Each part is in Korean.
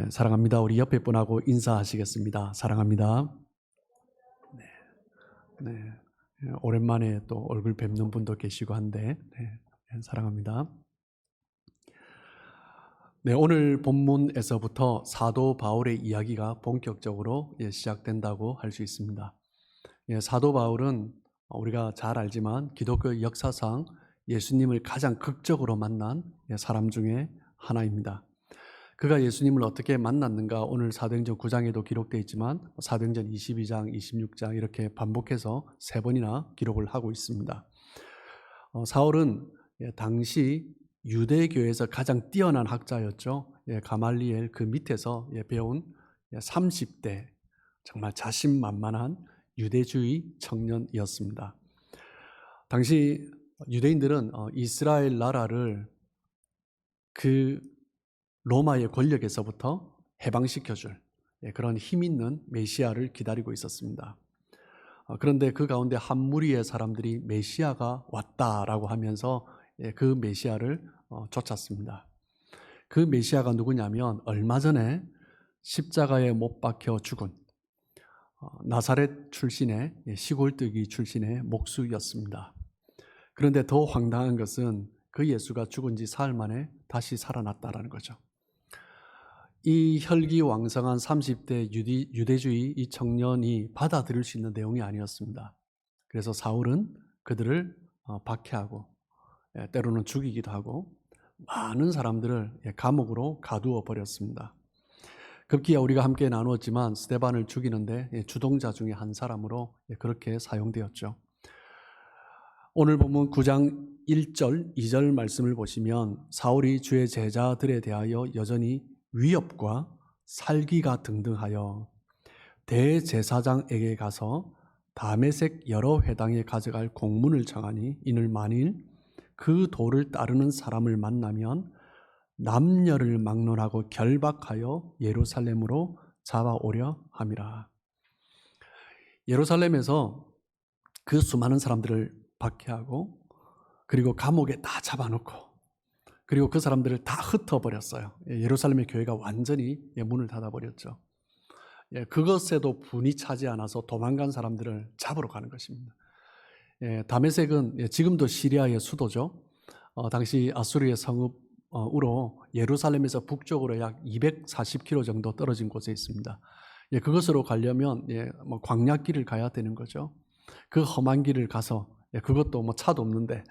사랑합니다. 우리 옆에 분하고 인사하시겠습니다. 사랑합니다. 네, 오랜만에 또 얼굴 뵙는 분도 계시고 한데, 사랑합니다. 네, 오늘 본문에서부터 사도 바울의 이야기가 본격적으로 시작된다고 할 수 있습니다. 사도 바울은 우리가 잘 알지만 기독교 역사상 예수님을 가장 극적으로 만난 사람 중에 하나입니다. 그가 예수님을 어떻게 만났는가 오늘 사도행전 9장에도 기록되어 있지만 사도행전 22장, 26장 이렇게 반복해서 3번이나 기록을 하고 있습니다. 사울은 당시 유대교에서 가장 뛰어난 학자였죠. 가말리엘 그 밑에서 배운 30대 정말 자신만만한 유대주의 청년이었습니다. 당시 유대인들은 이스라엘 나라를 그 로마의 권력에서부터 해방시켜줄 그런 힘 있는 메시아를 기다리고 있었습니다. 그런데 그 가운데 한 무리의 사람들이 메시아가 왔다라고 하면서 그 메시아를 쫓았습니다. 그 메시아가 누구냐면 얼마 전에 십자가에 못 박혀 죽은 나사렛 출신의 시골뜨기 출신의 목수였습니다. 그런데 더 황당한 것은 그 예수가 죽은 지 사흘 만에 다시 살아났다라는 거죠. 이 혈기왕성한 30대 유대주의 이 청년이 받아들일 수 있는 내용이 아니었습니다. 그래서 사울은 그들을 박해하고 때로는 죽이기도 하고 많은 사람들을 감옥으로 가두어 버렸습니다. 급기야 우리가 함께 나누었지만 스데반을 죽이는데 주동자 중에 한 사람으로 그렇게 사용되었죠. 오늘 본문 9장 1절, 2절 말씀을 보시면 사울이 주의 제자들에 대하여 여전히 위협과 살기가 등등하여 대제사장에게 가서 다메섹 여러 회당에 가져갈 공문을 청하니 이는 만일 그 도를 따르는 사람을 만나면 남녀를 막론하고 결박하여 예루살렘으로 잡아오려 함이라. 예루살렘에서 그 수많은 사람들을 박해하고 그리고 감옥에 다 잡아놓고 그리고 그 사람들을 다 흩어버렸어요. 예루살렘의 교회가 완전히 문을 닫아버렸죠. 그것에도 분이 차지 않아서 도망간 사람들을 잡으러 가는 것입니다. 다메섹은 지금도 시리아의 수도죠. 당시 아수르의 성읍으로 예루살렘에서 북쪽으로 약 240km 정도 떨어진 곳에 있습니다. 그것으로 가려면 광야길을 가야 되는 거죠. 그 험한 길을 가서 그것도 차도 없는데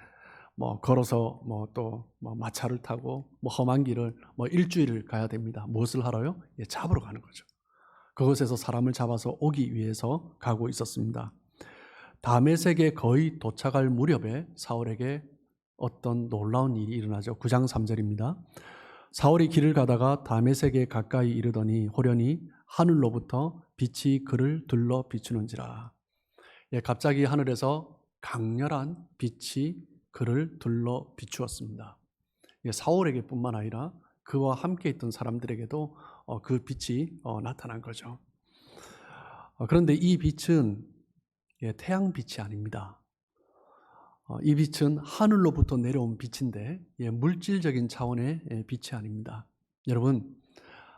걸어서 또 마차를 타고 험한 길을 일주일을 가야 됩니다. 무엇을 하러요? 잡으러 가는 거죠. 그곳에서 사람을 잡아서 오기 위해서 가고 있었습니다. 다메섹에 거의 도착할 무렵에 사울에게 어떤 놀라운 일이 일어나죠. 9장 3절입니다. 사울이 길을 가다가 다메섹에 가까이 이르더니 호련히 하늘로부터 빛이 그를 둘러 비추는지라. 갑자기 하늘에서 강렬한 빛이 그를 둘러 비추었습니다. 사울에게 뿐만 아니라 그와 함께 있던 사람들에게도 그 빛이 나타난 거죠. 그런데 이 빛은 태양빛이 아닙니다. 이 빛은 하늘로부터 내려온 빛인데 물질적인 차원의 빛이 아닙니다. 여러분,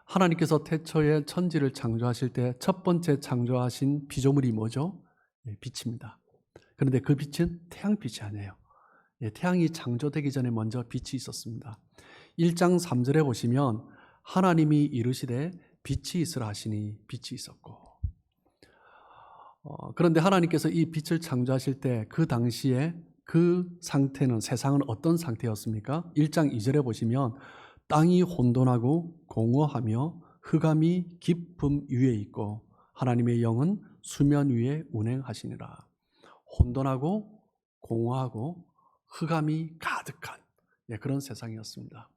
하나님께서 태초에 천지를 창조하실 때 첫 번째 창조하신 피조물이 뭐죠? 빛입니다. 그런데 그 빛은 태양빛이 아니에요. 태양이 창조되기 전에 먼저 빛이 있었습니다. 1장 3절에 보시면 하나님이 이르시되 빛이 있으라 하시니 빛이 있었고, 그런데 하나님께서 이 빛을 창조하실 때 그 당시에 그 상태는, 세상은 어떤 상태였습니까? 1장 2절에 보시면 땅이 혼돈하고 공허하며 흑암이 깊음 위에 있고 하나님의 영은 수면 위에 운행하시니라. 혼돈하고 공허하고 흑암이 가득한 그런 세상이었습니다.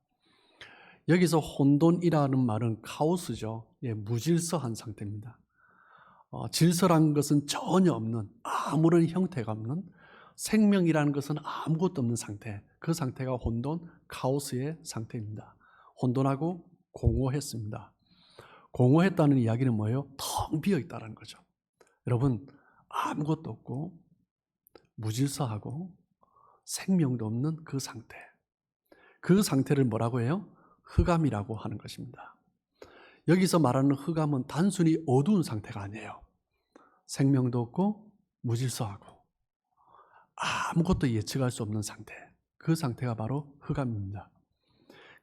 여기서 혼돈이라는 말은 카오스죠. 무질서한 상태입니다. 질서란 것은 전혀 없는, 아무런 형태가 없는, 생명이라는 것은 아무것도 없는 상태, 그 상태가 혼돈, 카오스의 상태입니다. 혼돈하고 공허했습니다. 공허했다는 이야기는 뭐예요? 텅 비어있다는 거죠. 여러분, 아무것도 없고 무질서하고 생명도 없는 그 상태, 그 상태를 뭐라고 해요? 흑암이라고 하는 것입니다. 여기서 말하는 흑암은 단순히 어두운 상태가 아니에요. 생명도 없고 무질서하고 아무것도 예측할 수 없는 상태. 그 상태가 바로 흑암입니다.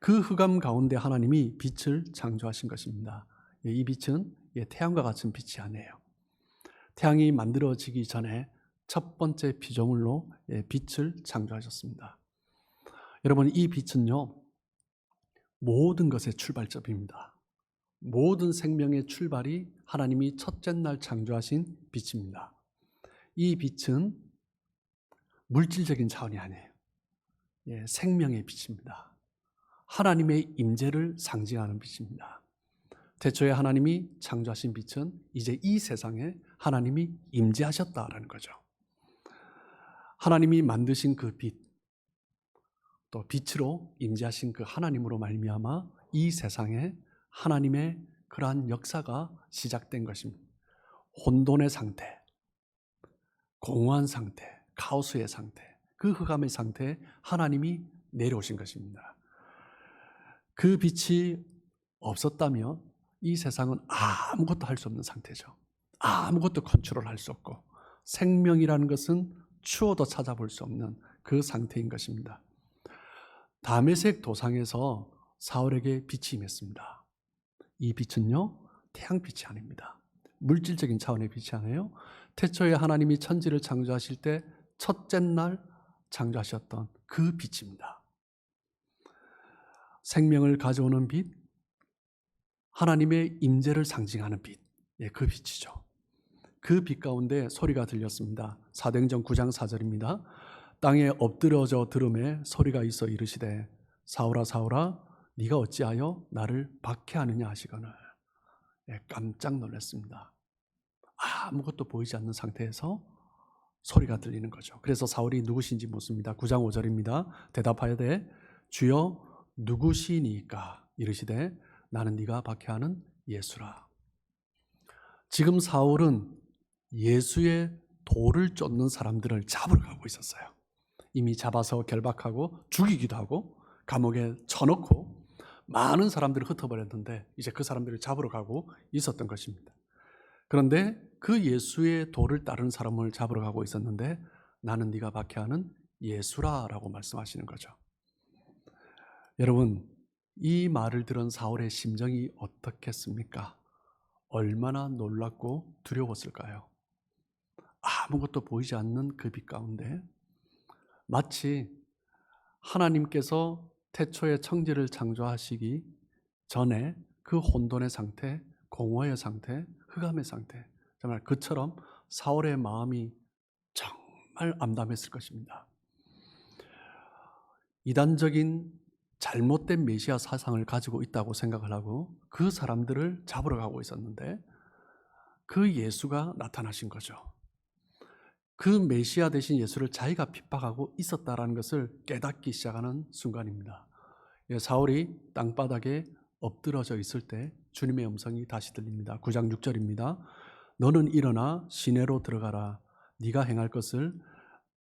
그 흑암 가운데 하나님이 빛을 창조하신 것입니다. 이 빛은 태양과 같은 빛이 아니에요. 태양이 만들어지기 전에 첫 번째 피조물로 빛을 창조하셨습니다. 여러분, 이 빛은요, 모든 것의 출발점입니다. 모든 생명의 출발이 하나님이 첫째 날 창조하신 빛입니다. 이 빛은 물질적인 차원이 아니에요. 생명의 빛입니다. 하나님의 임재를 상징하는 빛입니다. 태초에 하나님이 창조하신 빛은 이제 이 세상에 하나님이 임재하셨다라는 거죠. 하나님이 만드신 그 빛, 또 빛으로 임재하신 그 하나님으로 말미암아 이 세상에 하나님의 그러한 역사가 시작된 것입니다. 혼돈의 상태, 공허한 상태, 카오스의 상태, 그 흑암의 상태에 하나님이 내려오신 것입니다. 그 빛이 없었다면 이 세상은 아무것도 할 수 없는 상태죠. 아무것도 컨트롤할 수 없고 생명이라는 것은 추워도 찾아볼 수 없는 그 상태인 것입니다. 다메섹 도상에서 사울에게 빛이 임했습니다. 이 빛은요, 태양빛이 아닙니다. 물질적인 차원의 빛이 아니에요. 태초에 하나님이 천지를 창조하실 때 첫째 날 창조하셨던 그 빛입니다. 생명을 가져오는 빛, 하나님의 임재를 상징하는 빛, 그 빛이죠. 그 빛 가운데 소리가 들렸습니다. 사도행전 9장 4절입니다. 땅에 엎드려져 들음에 소리가 있어 이르시되 사울아 사울아 네가 어찌하여 나를 박해하느냐 하시거늘. 깜짝 놀랐습니다. 아무것도 보이지 않는 상태에서 소리가 들리는 거죠. 그래서 사울이 누구신지 묻습니다. 9장 5절입니다. 대답하여되 주여 누구시니까 이르시되 나는 네가 박해하는 예수라. 지금 사울은 예수의 돌을 쫓는 사람들을 잡으러 가고 있었어요. 이미 잡아서 결박하고 죽이기도 하고 감옥에 쳐넣고 많은 사람들을 흩어버렸는데 이제 그 사람들을 잡으러 가고 있었던 것입니다. 그런데 그 예수의 돌을 따르는 사람을 잡으러 가고 있었는데 나는 네가 박해하는 예수라라고 말씀하시는 거죠. 여러분, 이 말을 들은 사울의 심정이 어떻겠습니까? 얼마나 놀랍고 두려웠을까요? 아무것도 보이지 않는 그 빛 가운데 마치 하나님께서 태초에 천지를 창조하시기 전에 그 혼돈의 상태, 공허의 상태, 흑암의 상태, 정말 그처럼 사울의 마음이 정말 암담했을 것입니다. 이단적인 잘못된 메시아 사상을 가지고 있다고 생각을 하고 그 사람들을 잡으러 가고 있었는데 그 예수가 나타나신 거죠. 그 메시아 되신 예수를 자기가 핍박하고 있었다라는 것을 깨닫기 시작하는 순간입니다. 사울이 땅바닥에 엎드러져 있을 때 주님의 음성이 다시 들립니다. 9장 6절입니다. 너는 일어나 시내로 들어가라. 네가 행할 것을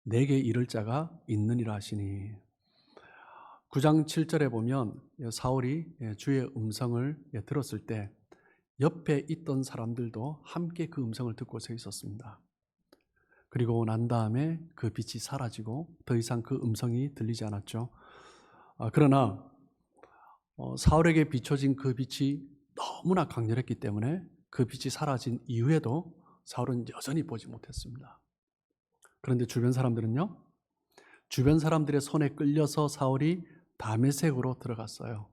내게 이를 자가 있느니라 하시니. 9장 7절에 보면 사울이 주의 음성을 들었을 때 옆에 있던 사람들도 함께 그 음성을 듣고 서 있었습니다. 그리고 난 다음에 그 빛이 사라지고 더 이상 그 음성이 들리지 않았죠. 그러나 사울에게 비춰진 그 빛이 너무나 강렬했기 때문에 그 빛이 사라진 이후에도 사울은 여전히 보지 못했습니다. 그런데 주변 사람들은요, 주변 사람들의 손에 끌려서 사울이 다메섹으로 들어갔어요.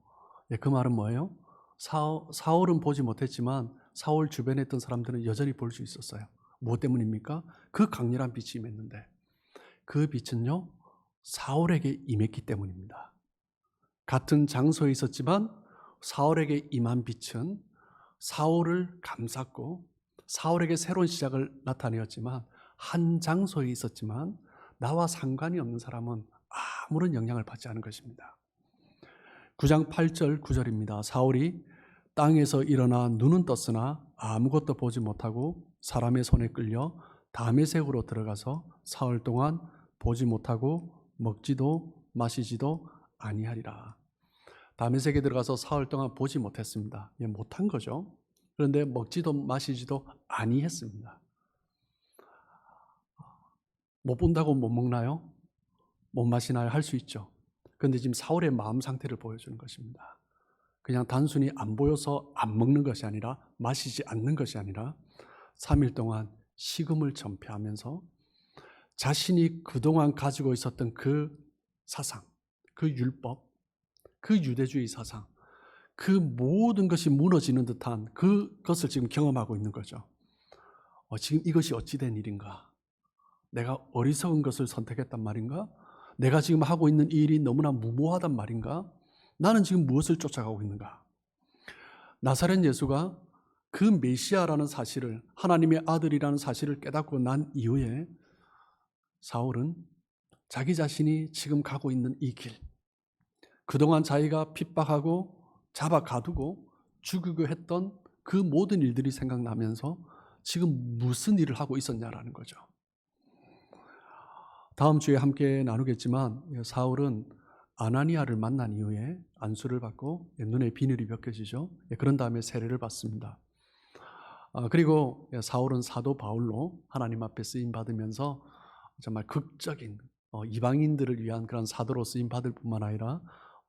그 말은 뭐예요? 사울은 보지 못했지만 사울 주변에 있던 사람들은 여전히 볼 수 있었어요. 무엇 때문입니까? 그 강렬한 빛이 임했는데 그 빛은요, 사울에게 임했기 때문입니다. 같은 장소에 있었지만 사울에게 임한 빛은 사울을 감쌌고 사울에게 새로운 시작을 나타내었지만 한 장소에 있었지만 나와 상관이 없는 사람은 아무런 영향을 받지 않은 것입니다. 9장 8절 9절입니다. 사울이 땅에서 일어나 눈은 떴으나 아무것도 보지 못하고 사람의 손에 끌려 다메섹으로 들어가서 사흘 동안 보지 못하고 먹지도 마시지도 아니하리라. 다메섹에 들어가서 사흘 동안 보지 못했습니다. 못한 거죠. 그런데 먹지도 마시지도 아니했습니다. 못 본다고 못 먹나요? 못 마시나요? 할 수 있죠. 그런데 지금 사울의 마음 상태를 보여주는 것입니다. 그냥 단순히 안 보여서 안 먹는 것이 아니라, 마시지 않는 것이 아니라 3일 동안 식음을 전폐하면서 자신이 그동안 가지고 있었던 그 사상, 그 율법, 그 유대주의 사상, 그 모든 것이 무너지는 듯한 그것을 지금 경험하고 있는 거죠. 지금 이것이 어찌된 일인가? 내가 어리석은 것을 선택했단 말인가? 내가 지금 하고 있는 이 일이 너무나 무모하단 말인가? 나는 지금 무엇을 쫓아가고 있는가? 나사렛 예수가 그 메시아라는 사실을, 하나님의 아들이라는 사실을 깨닫고 난 이후에 사울은 자기 자신이 지금 가고 있는 이 길, 그동안 자기가 핍박하고 잡아 가두고 죽이고 했던 그 모든 일들이 생각나면서 지금 무슨 일을 하고 있었냐라는 거죠. 다음 주에 함께 나누겠지만 사울은 아나니아를 만난 이후에 안수를 받고 눈에 비늘이 벗겨지죠. 그런 다음에 세례를 받습니다. 그리고 사울은 사도 바울로 하나님 앞에 쓰임 받으면서 정말 극적인 이방인들을 위한 그런 사도로 쓰임 받을 뿐만 아니라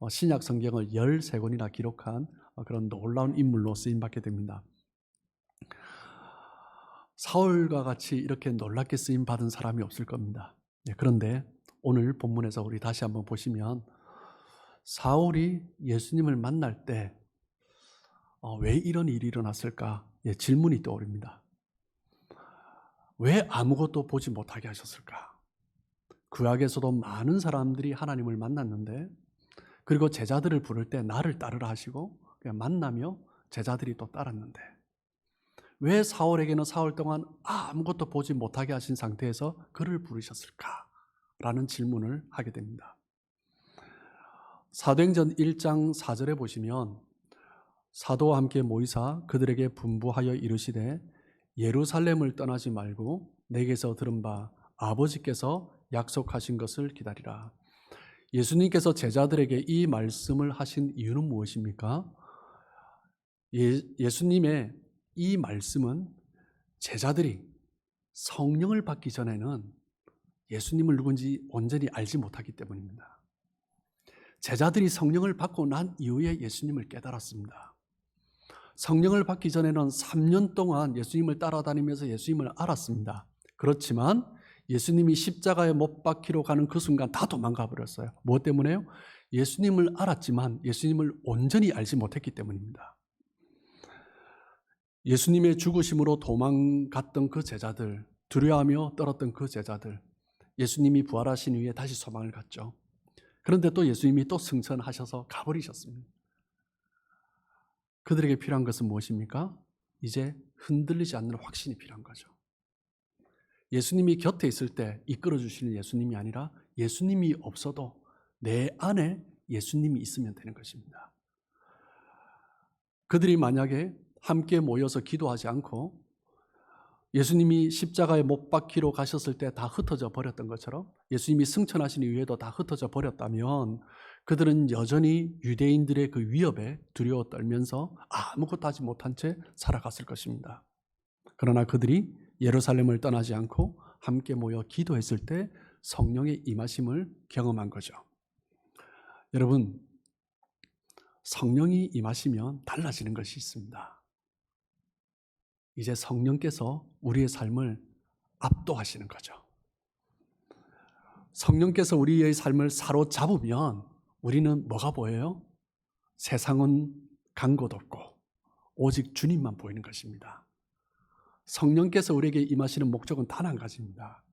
신약 성경을 13권이나 기록한 그런 놀라운 인물로 쓰임 받게 됩니다. 사울과 같이 이렇게 놀랍게 쓰임 받은 사람이 없을 겁니다. 그런데 오늘 본문에서 우리 다시 한번 보시면 사울이 예수님을 만날 때 왜 이런 일이 일어났을까? 질문이 떠오릅니다. 왜 아무것도 보지 못하게 하셨을까? 구약에서도 많은 사람들이 하나님을 만났는데, 그리고 제자들을 부를 때 나를 따르라 하시고 그냥 만나며 제자들이 또 따랐는데, 왜 사울에게는 사흘 동안 아무것도 보지 못하게 하신 상태에서 그를 부르셨을까? 라는 질문을 하게 됩니다. 사도행전 1장 4절에 보시면 사도와 함께 모이사 그들에게 분부하여 이르시되 예루살렘을 떠나지 말고 내게서 들은 바 아버지께서 약속하신 것을 기다리라. 예수님께서 제자들에게 이 말씀을 하신 이유는 무엇입니까? 예수님의 이 말씀은 제자들이 성령을 받기 전에는 예수님을 누군지 온전히 알지 못하기 때문입니다. 제자들이 성령을 받고 난 이후에 예수님을 깨달았습니다. 성령을 받기 전에는 3년 동안 예수님을 따라다니면서 예수님을 알았습니다. 그렇지만 예수님이 십자가에 못 박히러 가는 그 순간 다 도망가 버렸어요. 무엇 때문에요? 예수님을 알았지만 예수님을 온전히 알지 못했기 때문입니다. 예수님의 죽으심으로 도망갔던 그 제자들, 두려워하며 떨었던 그 제자들, 예수님이 부활하신 후에 다시 소망을 갖죠. 그런데 또 예수님이 또 승천하셔서 가버리셨습니다. 그들에게 필요한 것은 무엇입니까? 이제 흔들리지 않는 확신이 필요한 거죠. 예수님이 곁에 있을 때 이끌어 주시는 예수님이 아니라 예수님이 없어도 내 안에 예수님이 있으면 되는 것입니다. 그들이 만약에 함께 모여서 기도하지 않고 예수님이 십자가에 못 박히러 가셨을 때 다 흩어져 버렸던 것처럼 예수님이 승천하신 이후에도 다 흩어져 버렸다면 그들은 여전히 유대인들의 그 위협에 두려워 떨면서 아무것도 하지 못한 채 살아갔을 것입니다. 그러나 그들이 예루살렘을 떠나지 않고 함께 모여 기도했을 때 성령의 임하심을 경험한 거죠. 여러분, 성령이 임하시면 달라지는 것이 있습니다. 이제 성령께서 우리의 삶을 압도하시는 거죠. 성령께서 우리의 삶을 사로잡으면 우리는 뭐가 보여요? 세상은 간 곳 없고 오직 주님만 보이는 것입니다. 성령께서 우리에게 임하시는 목적은 단 한 가지입니다.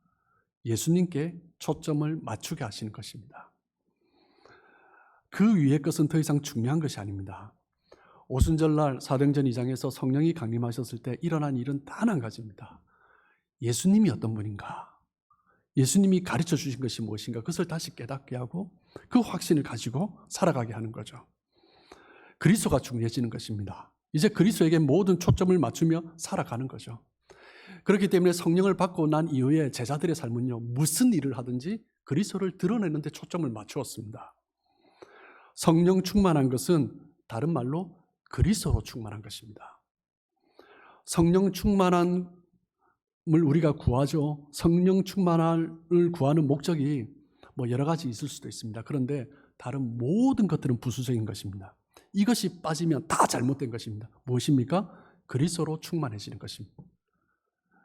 예수님께 초점을 맞추게 하시는 것입니다. 그 위의 것은 더 이상 중요한 것이 아닙니다. 오순절날 사도행전 2장에서 성령이 강림하셨을 때 일어난 일은 단 한 가지입니다. 예수님이 어떤 분인가? 예수님이 가르쳐 주신 것이 무엇인가? 그것을 다시 깨닫게 하고 그 확신을 가지고 살아가게 하는 거죠. 그리스도가 중요해지는 것입니다. 이제 그리스도에게 모든 초점을 맞추며 살아가는 거죠. 그렇기 때문에 성령을 받고 난 이후에 제자들의 삶은요, 무슨 일을 하든지 그리스도를 드러내는 데 초점을 맞추었습니다. 성령 충만한 것은 다른 말로 그리스도로 충만한 것입니다. 성령 충만함을 우리가 구하죠. 성령 충만함을 구하는 목적이 여러 가지 있을 수도 있습니다. 그런데 다른 모든 것들은 부수적인 것입니다. 이것이 빠지면 다 잘못된 것입니다. 무엇입니까? 그리스도로 충만해지는 것입니다.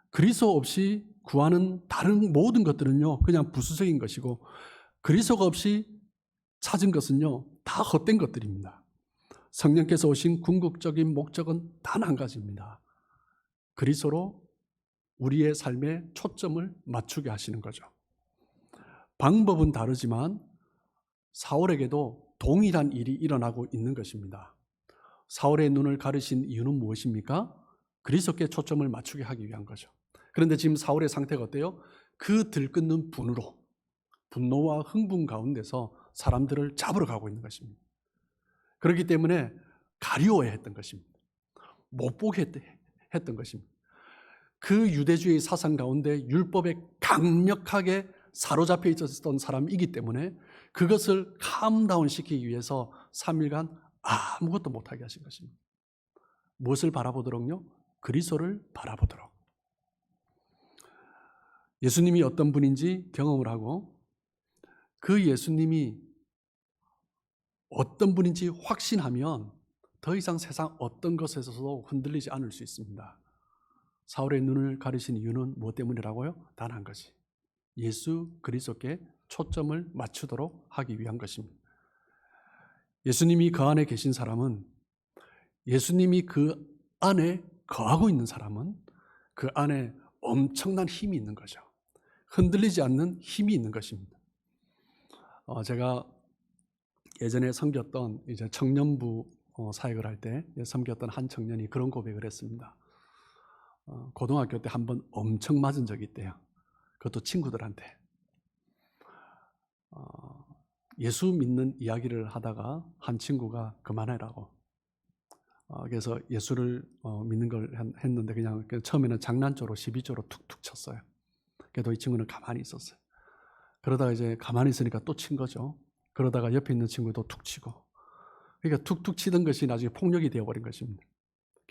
그리스도 없이 구하는 다른 모든 것들은요, 그냥 부수적인 것이고, 그리스도가 없이 찾은 것은요, 다 헛된 것들입니다. 성령께서 오신 궁극적인 목적은 단 한 가지입니다. 그리스도로 우리의 삶에 초점을 맞추게 하시는 거죠. 방법은 다르지만 사울에게도 동일한 일이 일어나고 있는 것입니다. 사울의 눈을 가르신 이유는 무엇입니까? 그리스도께 초점을 맞추게 하기 위한 거죠. 그런데 지금 사울의 상태가 어때요? 그 들끓는 분노와 흥분 가운데서 사람들을 잡으러 가고 있는 것입니다. 그렇기 때문에 가리워야 했던 것입니다. 못 보게 했던 것입니다. 그 유대주의 사상 가운데 율법에 강력하게 사로잡혀 있었던 사람이기 때문에 그것을 캄다운 시키기 위해서 3일간 아무것도 못하게 하신 것입니다. 무엇을 바라보도록요? 그리스도를 바라보도록. 예수님이 어떤 분인지 경험을 하고 그 예수님이 어떤 분인지 확신하면 더 이상 세상 어떤 것에서도 흔들리지 않을 수 있습니다. 사울의 눈을 가리신 이유는 무엇 때문이라고요? 단 한 가지. 예수 그리스도께 초점을 맞추도록 하기 위한 것입니다. 예수님이 그 안에 계신 사람은, 예수님이 그 안에 거하고 있는 사람은 그 안에 엄청난 힘이 있는 거죠. 흔들리지 않는 힘이 있는 것입니다. 제가 예전에 섬겼던 이제 청년부 사역을 할 때 섬겼던 한 청년이 그런 고백을 했습니다. 고등학교 때 한번 엄청 맞은 적이 있대요. 그것도 친구들한테. 예수 믿는 이야기를 하다가 한 친구가 그만해라고. 그래서 예수를 믿는 걸 했는데 그냥 처음에는 장난조로 시비조로 툭툭 쳤어요. 그래도 이 친구는 가만히 있었어요. 그러다가 이제 가만히 있으니까 또 친 거죠. 그러다가 옆에 있는 친구도 툭 치고. 그러니까 툭툭 치던 것이 나중에 폭력이 되어버린 것입니다.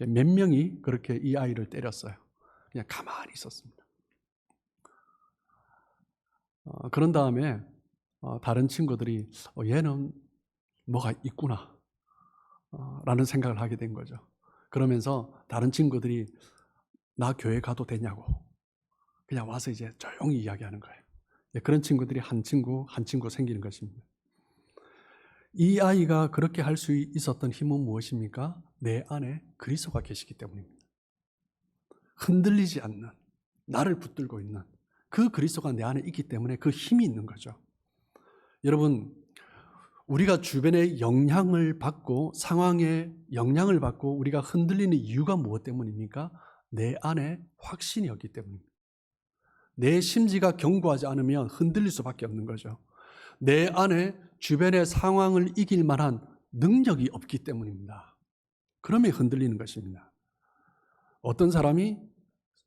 몇 명이 그렇게 이 아이를 때렸어요. 그냥 가만히 있었습니다. 그런 다음에 다른 친구들이 얘는 뭐가 있구나 라는 생각을 하게 된 거죠. 그러면서 다른 친구들이 나 교회 가도 되냐고 그냥 와서 이제 조용히 이야기하는 거예요. 그런 친구들이 한 친구 생기는 것입니다. 이 아이가 그렇게 할 수 있었던 힘은 무엇입니까? 내 안에 그리스도가 계시기 때문입니다. 흔들리지 않는, 나를 붙들고 있는 그 그리스도가 내 안에 있기 때문에 그 힘이 있는 거죠. 여러분, 우리가 주변의 영향을 받고 상황에 영향을 받고 우리가 흔들리는 이유가 무엇 때문입니까? 내 안에 확신이 없기 때문입니다. 내 심지가 견고하지 않으면 흔들릴 수밖에 없는 거죠. 내 안에 주변의 상황을 이길 만한 능력이 없기 때문입니다. 그러면 흔들리는 것입니다. 어떤 사람이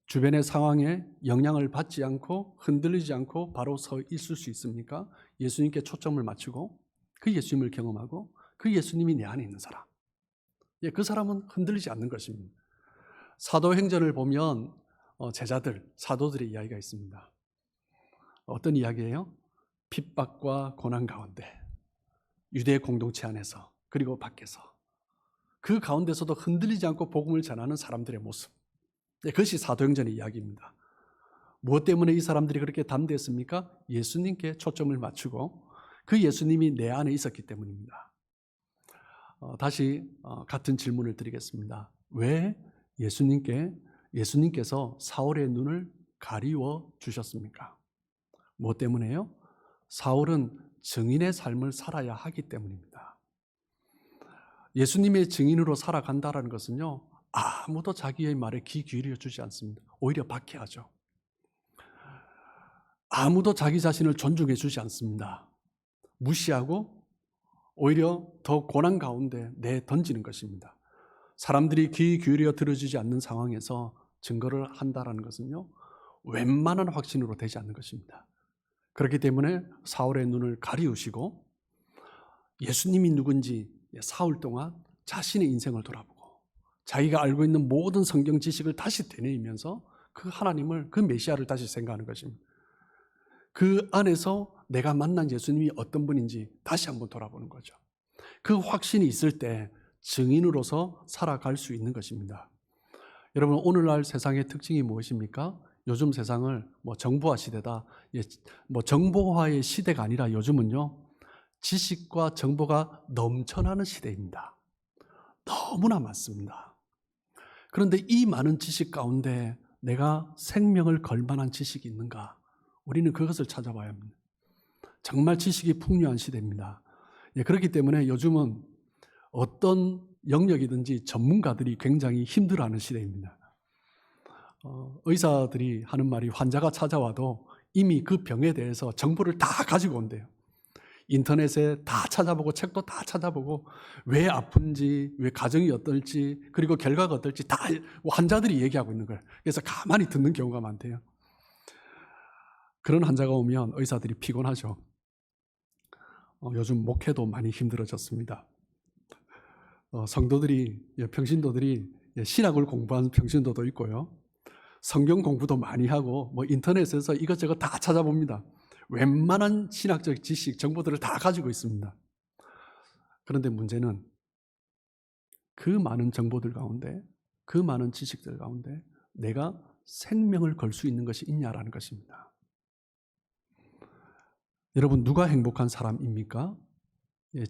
주변의 상황에 영향을 받지 않고 흔들리지 않고 바로 서 있을 수 있습니까? 예수님께 초점을 맞추고 그 예수님을 경험하고 그 예수님이 내 안에 있는 사람. 그 사람은 흔들리지 않는 것입니다. 사도행전을 보면 제자들, 사도들의 이야기가 있습니다. 어떤 이야기예요? 핍박과 고난 가운데, 유대 공동체 안에서 그리고 밖에서 그 가운데서도 흔들리지 않고 복음을 전하는 사람들의 모습. 그것이 사도행전의 이야기입니다. 무엇 때문에 이 사람들이 그렇게 담대했습니까? 예수님께 초점을 맞추고 그 예수님이 내 안에 있었기 때문입니다. 다시 같은 질문을 드리겠습니다. 왜 예수님께서 사울의 눈을 가리워 주셨습니까? 무엇 때문에요? 사울은 증인의 삶을 살아야 하기 때문입니다. 예수님의 증인으로 살아간다는 것은요, 아무도 자기의 말에 귀 기울여 주지 않습니다. 오히려 박해하죠. 아무도 자기 자신을 존중해 주지 않습니다. 무시하고 오히려 더 고난 가운데 내던지는 것입니다. 사람들이 귀 기울여 들어주지 않는 상황에서 증거를 한다는 것은요, 웬만한 확신으로 되지 않는 것입니다. 그렇기 때문에 사울의 눈을 가리우시고 예수님이 누군지 4월 동안 자신의 인생을 돌아보고 자기가 알고 있는 모든 성경 지식을 다시 되뇌이면서 그 하나님을, 그 메시아를 다시 생각하는 것입니다. 그 안에서 내가 만난 예수님이 어떤 분인지 다시 한번 돌아보는 거죠. 그 확신이 있을 때 증인으로서 살아갈 수 있는 것입니다. 여러분, 오늘날 세상의 특징이 무엇입니까? 요즘 세상을 정보화 시대다, 정보화의 시대가 아니라 요즘은요, 지식과 정보가 넘쳐나는 시대입니다. 너무나 많습니다. 그런데 이 많은 지식 가운데 내가 생명을 걸 만한 지식이 있는가? 우리는 그것을 찾아봐야 합니다. 정말 지식이 풍요한 시대입니다. 그렇기 때문에 요즘은 어떤 영역이든지 전문가들이 굉장히 힘들어하는 시대입니다. 의사들이 하는 말이 환자가 찾아와도 이미 그 병에 대해서 정보를 다 가지고 온대요. 인터넷에 다 찾아보고 책도 다 찾아보고 왜 아픈지, 왜 가정이 어떨지, 그리고 결과가 어떨지 다 환자들이 얘기하고 있는 거예요. 그래서 가만히 듣는 경우가 많대요. 그런 환자가 오면 의사들이 피곤하죠. 요즘 목회도 많이 힘들어졌습니다. 성도들이, 평신도들이 신학을 공부한 평신도도 있고요. 성경 공부도 많이 하고 인터넷에서 이것저것 다 찾아봅니다. 웬만한 신학적 지식, 정보들을 다 가지고 있습니다. 그런데 문제는 그 많은 정보들 가운데, 그 많은 지식들 가운데 내가 생명을 걸 수 있는 것이 있냐라는 것입니다. 여러분, 누가 행복한 사람입니까?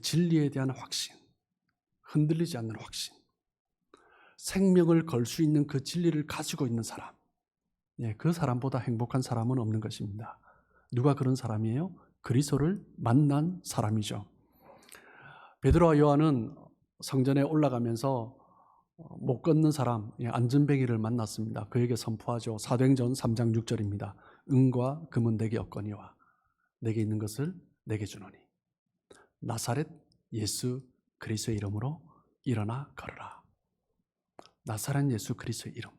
진리에 대한 확신, 흔들리지 않는 확신, 생명을 걸 수 있는 그 진리를 가지고 있는 사람, 그 사람보다 행복한 사람은 없는 것입니다. 누가 그런 사람이에요? 그리스도를 만난 사람이죠. 베드로와 요한은 성전에 올라가면서 못 걷는 사람, 안전뱅이를 만났습니다. 그에게 선포하죠. 사도행전 3장 6절입니다. 은과 금은 내게 없거니와 내게 있는 것을 내게 주노니 나사렛 예수 그리스도의 이름으로 일어나 걸으라. 나사렛 예수 그리스도의 이름.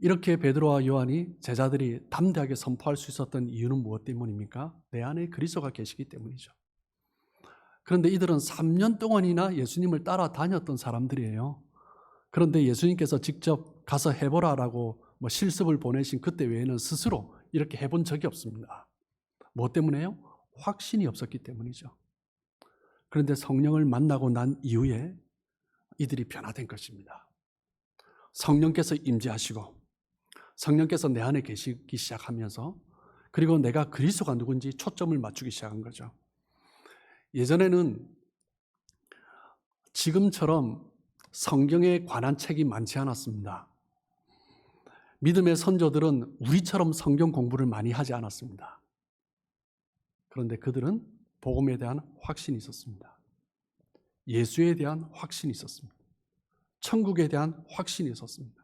이렇게 베드로와 요한이, 제자들이 담대하게 선포할 수 있었던 이유는 무엇 때문입니까? 내 안에 그리스도가 계시기 때문이죠. 그런데 이들은 3년 동안이나 예수님을 따라다녔던 사람들이에요. 그런데 예수님께서 직접 가서 해보라라고 실습을 보내신 그때 외에는 스스로 이렇게 해본 적이 없습니다. 뭐 때문에요? 확신이 없었기 때문이죠. 그런데 성령을 만나고 난 이후에 이들이 변화된 것입니다. 성령께서 임재하시고 성령께서 내 안에 계시기 시작하면서, 그리고 내가 그리스도가 누군지 초점을 맞추기 시작한 거죠. 예전에는 지금처럼 성경에 관한 책이 많지 않았습니다. 믿음의 선조들은 우리처럼 성경 공부를 많이 하지 않았습니다. 그런데 그들은 복음에 대한 확신이 있었습니다. 예수에 대한 확신이 있었습니다. 천국에 대한 확신이 있었습니다.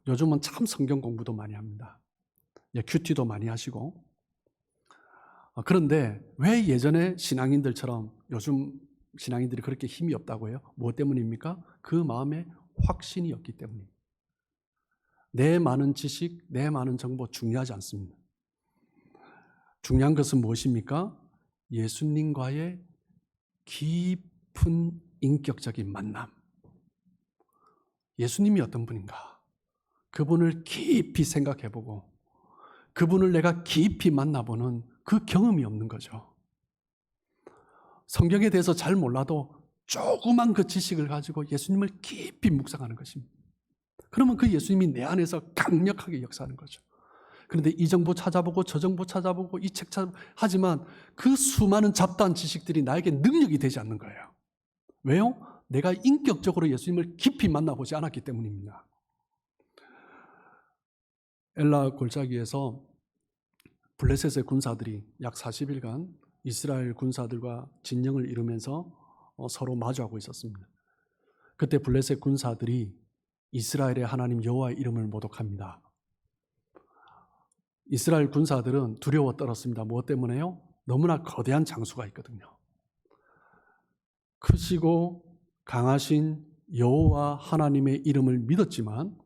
요즘은 참 성경 공부도 많이 합니다. 큐티도 많이 하시고. 그런데 왜 예전에 신앙인들처럼 요즘 신앙인들이 그렇게 힘이 없다고 해요? 무엇 때문입니까? 그 마음에 확신이 없기 때문입니다. 내 많은 지식, 내 많은 정보 중요하지 않습니다. 중요한 것은 무엇입니까? 예수님과의 깊은 인격적인 만남. 예수님이 어떤 분인가? 그분을 깊이 생각해보고 그분을 내가 깊이 만나보는 그 경험이 없는 거죠. 성경에 대해서 잘 몰라도 조그만 그 지식을 가지고 예수님을 깊이 묵상하는 것입니다. 그러면 그 예수님이 내 안에서 강력하게 역사하는 거죠. 그런데 이 정보 찾아보고 저 정보 찾아보고 이 책 찾아보고 하지만 그 수많은 잡다한 지식들이 나에게 능력이 되지 않는 거예요. 왜요? 내가 인격적으로 예수님을 깊이 만나보지 않았기 때문입니다. 엘라 골짜기에서 블레셋의 군사들이 약 40일간 이스라엘 군사들과 진영을 이루면서 서로 마주하고 있었습니다. 그때 블레셋 군사들이 이스라엘의 하나님 여호와의 이름을 모독합니다. 이스라엘 군사들은 두려워 떨었습니다. 무엇 때문에요? 너무나 거대한 장수가 있거든요. 크시고 강하신 여호와 하나님의 이름을 믿었지만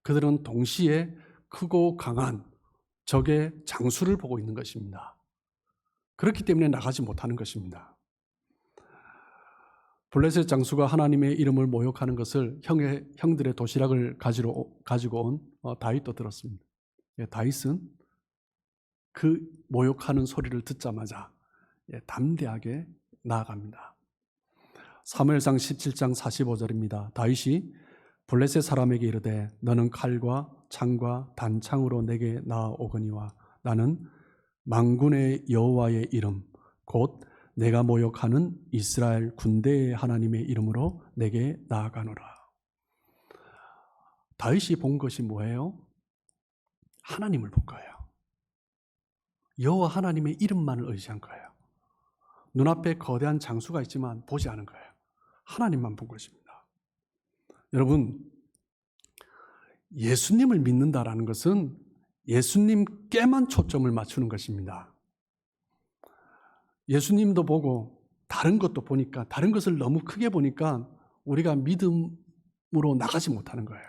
그들은 동시에 크고 강한 적의 장수를 보고 있는 것입니다. 그렇기 때문에 나가지 못하는 것입니다. 블레셋 장수가 하나님의 이름을 모욕하는 것을 형들의 도시락을 가지고 온 다윗도 들었습니다. 다윗은 그 모욕하는 소리를 듣자마자 담대하게 나아갑니다. 사무엘상 17장 45절입니다. 다윗이 블레셋 사람에게 이르되 너는 칼과 창과 단창으로 내게 나아오거니와 나는 만군의 여호와의 이름 곧 내가 모욕하는 이스라엘 군대의 하나님의 이름으로 내게 나아가노라. 다윗이 본 것이 뭐예요? 하나님을 본 거예요. 여호와 하나님의 이름만을 의지한 거예요. 눈앞에 거대한 장수가 있지만 보지 않은 거예요. 하나님만 본 것입니다. 여러분, 예수님을 믿는다라는 것은 예수님께만 초점을 맞추는 것입니다. 예수님도 보고 다른 것도 보니까 다른 것을 너무 크게 보니까 우리가 믿음으로 나가지 못하는 거예요.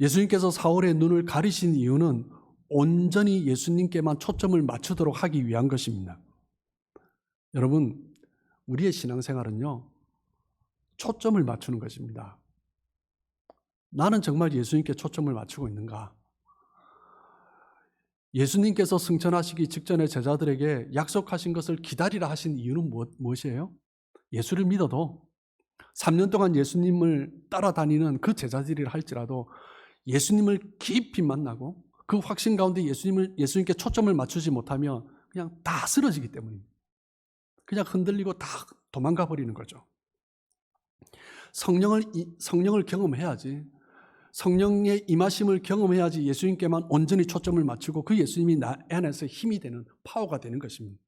예수님께서 사울의 눈을 가리신 이유는 온전히 예수님께만 초점을 맞추도록 하기 위한 것입니다. 여러분, 우리의 신앙생활은요, 초점을 맞추는 것입니다. 나는 정말 예수님께 초점을 맞추고 있는가? 예수님께서 승천하시기 직전에 제자들에게 약속하신 것을 기다리라 하신 이유는 무엇이에요? 예수를 믿어도 3년 동안 예수님을 따라다니는 그 제자들이라 할지라도 예수님을 깊이 만나고 그 확신 가운데 예수님께 초점을 맞추지 못하면 그냥 다 쓰러지기 때문입니다. 그냥 흔들리고 다 도망가 버리는 거죠. 성령을 경험해야지, 성령의 임하심을 경험해야지 예수님께만 온전히 초점을 맞추고 그 예수님이 나 안에서 힘이 되는, 파워가 되는 것입니다.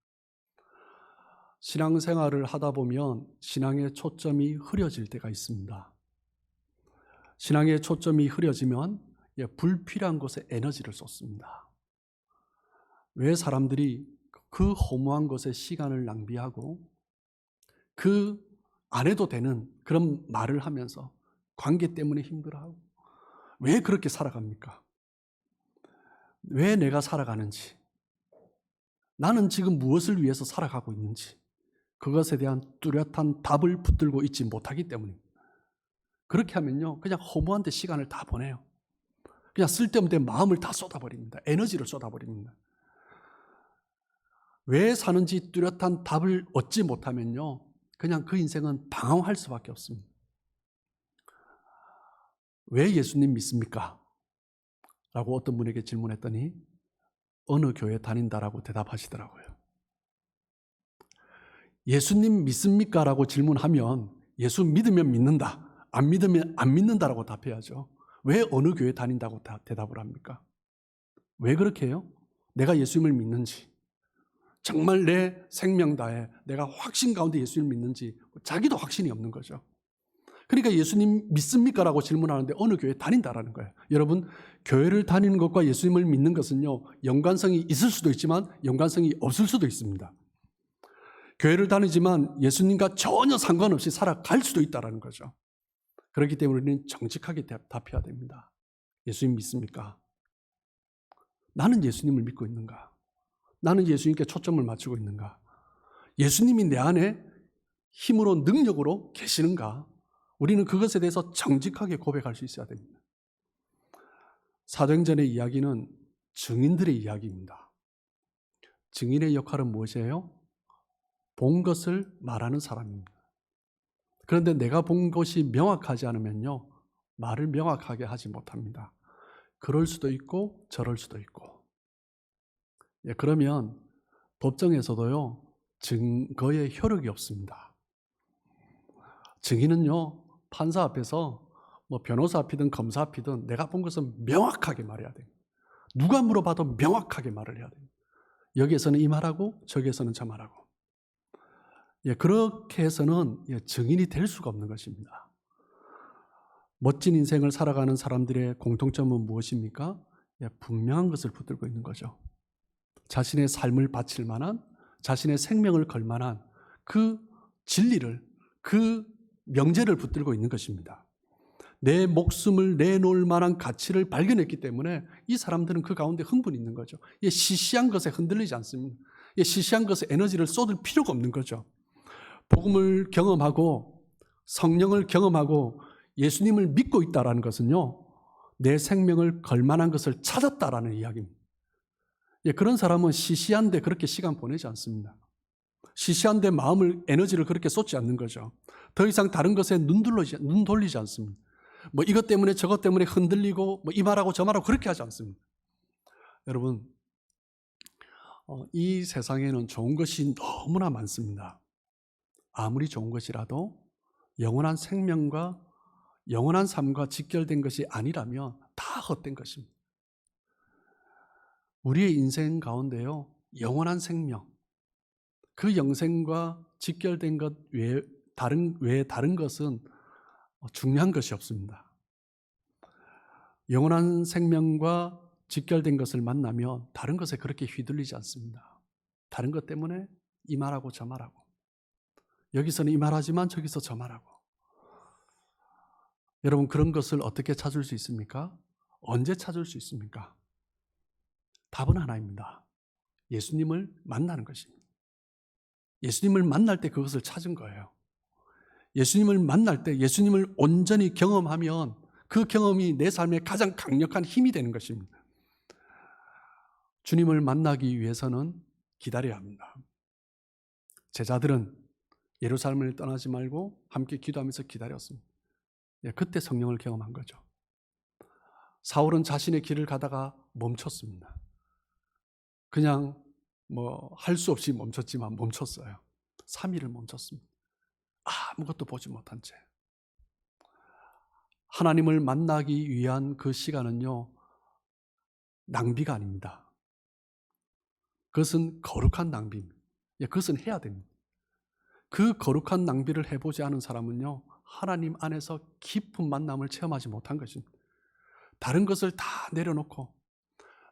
신앙생활을 하다 보면 신앙의 초점이 흐려질 때가 있습니다. 신앙의 초점이 흐려지면 불필요한 곳에 에너지를 쏟습니다. 왜 사람들이 그 허무한 것에 시간을 낭비하고 그 안 해도 되는 그런 말을 하면서 관계 때문에 힘들어하고 왜 그렇게 살아갑니까? 왜 내가 살아가는지, 나는 지금 무엇을 위해서 살아가고 있는지 그것에 대한 뚜렷한 답을 붙들고 있지 못하기 때문입니다. 그렇게 하면요, 그냥 허무한 데 시간을 다 보내요. 그냥 쓸데없는 마음을 다 쏟아버립니다. 에너지를 쏟아버립니다. 왜 사는지 뚜렷한 답을 얻지 못하면요, 그냥 그 인생은 방황할 수밖에 없습니다. 왜 예수님 믿습니까? 라고 어떤 분에게 질문했더니 어느 교회 다닌다라고 대답하시더라고요. 예수님 믿습니까? 라고 질문하면 예수 믿으면 믿는다, 안 믿으면 안 믿는다라고 답해야죠. 왜 어느 교회 다닌다고 대답을 합니까? 왜 그렇게 해요? 내가 예수님을 믿는지, 정말 내 생명 다해 내가 확신 가운데 예수님을 믿는지 자기도 확신이 없는 거죠. 그러니까 예수님 믿습니까? 라고 질문하는데 어느 교회 다닌다라는 거예요. 여러분, 교회를 다니는 것과 예수님을 믿는 것은요, 연관성이 있을 수도 있지만 연관성이 없을 수도 있습니다. 교회를 다니지만 예수님과 전혀 상관없이 살아갈 수도 있다는 거죠. 그렇기 때문에 우리는 정직하게 답해야 됩니다. 예수님 믿습니까? 나는 예수님을 믿고 있는가? 나는 예수님께 초점을 맞추고 있는가? 예수님이 내 안에 힘으로 능력으로 계시는가? 우리는 그것에 대해서 정직하게 고백할 수 있어야 됩니다. 사도행전의 이야기는 증인들의 이야기입니다. 증인의 역할은 무엇이에요? 본 것을 말하는 사람입니다. 그런데 내가 본 것이 명확하지 않으면요, 말을 명확하게 하지 못합니다. 그럴 수도 있고 저럴 수도 있고. 그러면 법정에서도요, 증거의 효력이 없습니다. 증인은요, 판사 앞에서 변호사 앞이든 검사 앞이든 내가 본 것은 명확하게 말해야 됩니다. 누가 물어봐도 명확하게 말을 해야 됩니다. 여기에서는 이 말하고 저기에서는 저 말하고. 그렇게 해서는 증인이 될 수가 없는 것입니다. 멋진 인생을 살아가는 사람들의 공통점은 무엇입니까? 분명한 것을 붙들고 있는 거죠. 자신의 삶을 바칠 만한, 자신의 생명을 걸 만한 그 진리를, 그 명제를 붙들고 있는 것입니다. 내 목숨을 내놓을 만한 가치를 발견했기 때문에 이 사람들은 그 가운데 흥분이 있는 거죠. 시시한 것에 흔들리지 않습니다. 시시한 것에 에너지를 쏟을 필요가 없는 거죠. 복음을 경험하고 성령을 경험하고 예수님을 믿고 있다라는 것은요, 내 생명을 걸만한 것을 찾았다라는 이야기입니다. 그런 사람은 시시한데 그렇게 시간 보내지 않습니다. 시시한데 마음을, 에너지를 그렇게 쏟지 않는 거죠. 더 이상 다른 것에 눈 돌리지 않습니다. 뭐 이것 때문에 저것 때문에 흔들리고 뭐 이 말하고 저 말하고 그렇게 하지 않습니다. 여러분, 이 세상에는 좋은 것이 너무나 많습니다. 아무리 좋은 것이라도 영원한 생명과 영원한 삶과 직결된 것이 아니라면 다 헛된 것입니다. 우리의 인생 가운데요, 영원한 생명, 그 영생과 직결된 것 외에 다른 것은 중요한 것이 없습니다. 영원한 생명과 직결된 것을 만나면 다른 것에 그렇게 휘둘리지 않습니다. 다른 것 때문에 이 말하고 저 말하고, 여기서는 이 말하지만 저기서 저 말하고. 여러분, 그런 것을 어떻게 찾을 수 있습니까? 언제 찾을 수 있습니까? 답은 하나입니다. 예수님을 만나는 것입니다. 예수님을 만날 때 그것을 찾은 거예요. 예수님을 만날 때 예수님을 온전히 경험하면 그 경험이 내 삶의 가장 강력한 힘이 되는 것입니다. 주님을 만나기 위해서는 기다려야 합니다. 제자들은 예루살렘을 떠나지 말고 함께 기도하면서 기다렸습니다. 그때 성령을 경험한 거죠. 사울은 자신의 길을 가다가 멈췄습니다. 그냥 할 수 없이 멈췄지만 멈췄어요. 3일을 멈췄습니다. 아무것도 보지 못한 채. 하나님을 만나기 위한 그 시간은요, 낭비가 아닙니다. 그것은 거룩한 낭비입니다. 그것은 해야 됩니다. 그 거룩한 낭비를 해보지 않은 사람은요, 하나님 안에서 깊은 만남을 체험하지 못한 것입니다. 다른 것을 다 내려놓고,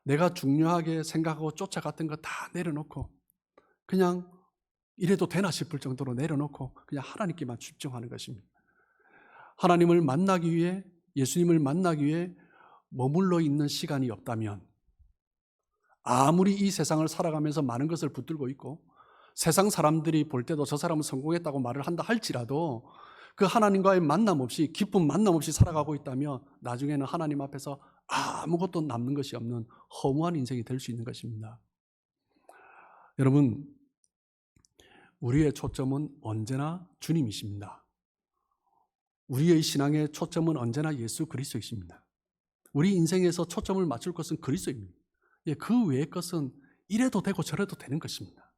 내가 중요하게 생각하고 쫓아갔던 거 다 내려놓고, 그냥 이래도 되나 싶을 정도로 내려놓고 그냥 하나님께만 집중하는 것입니다. 하나님을 만나기 위해, 예수님을 만나기 위해 머물러 있는 시간이 없다면, 아무리 이 세상을 살아가면서 많은 것을 붙들고 있고 세상 사람들이 볼 때도 저 사람은 성공했다고 말을 한다 할지라도 그 하나님과의 만남 없이, 깊은 만남 없이 살아가고 있다면 나중에는 하나님 앞에서 아무것도 남는 것이 없는 허무한 인생이 될 수 있는 것입니다. 여러분, 우리의 초점은 언제나 주님이십니다. 우리의 신앙의 초점은 언제나 예수 그리스도이십니다. 우리 인생에서 초점을 맞출 것은 그리스도입니다. 그 외의 것은 이래도 되고 저래도 되는 것입니다.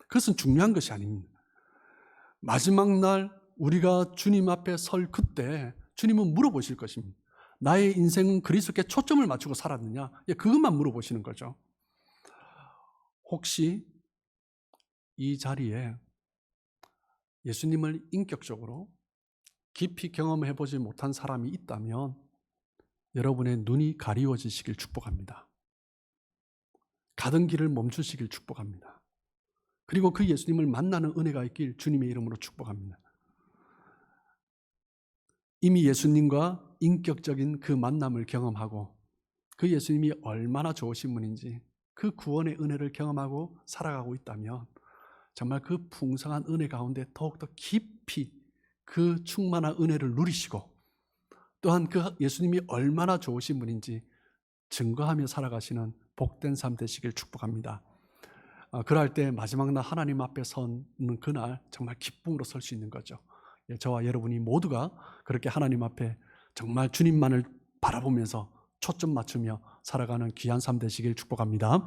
그것은 중요한 것이 아닙니다. 마지막 날 우리가 주님 앞에 설 그때 주님은 물어보실 것입니다. 나의 인생은 그리스도께 초점을 맞추고 살았느냐? 그것만 물어보시는 거죠. 혹시 이 자리에 예수님을 인격적으로 깊이 경험해보지 못한 사람이 있다면 여러분의 눈이 가리워지시길 축복합니다. 가던 길을 멈추시길 축복합니다. 그리고 그 예수님을 만나는 은혜가 있길 주님의 이름으로 축복합니다. 이미 예수님과 인격적인 그 만남을 경험하고 그 예수님이 얼마나 좋으신 분인지 그 구원의 은혜를 경험하고 살아가고 있다면 정말 그 풍성한 은혜 가운데 더욱더 깊이 그 충만한 은혜를 누리시고 또한 그 예수님이 얼마나 좋으신 분인지 증거하며 살아가시는 복된 삶 되시길 축복합니다. 그럴 때 마지막 날 하나님 앞에 서는 그날 정말 기쁨으로 설 수 있는 거죠. 저와 여러분이 모두가 그렇게 하나님 앞에 정말 주님만을 바라보면서 초점 맞추며 살아가는 귀한 삶 되시길 축복합니다.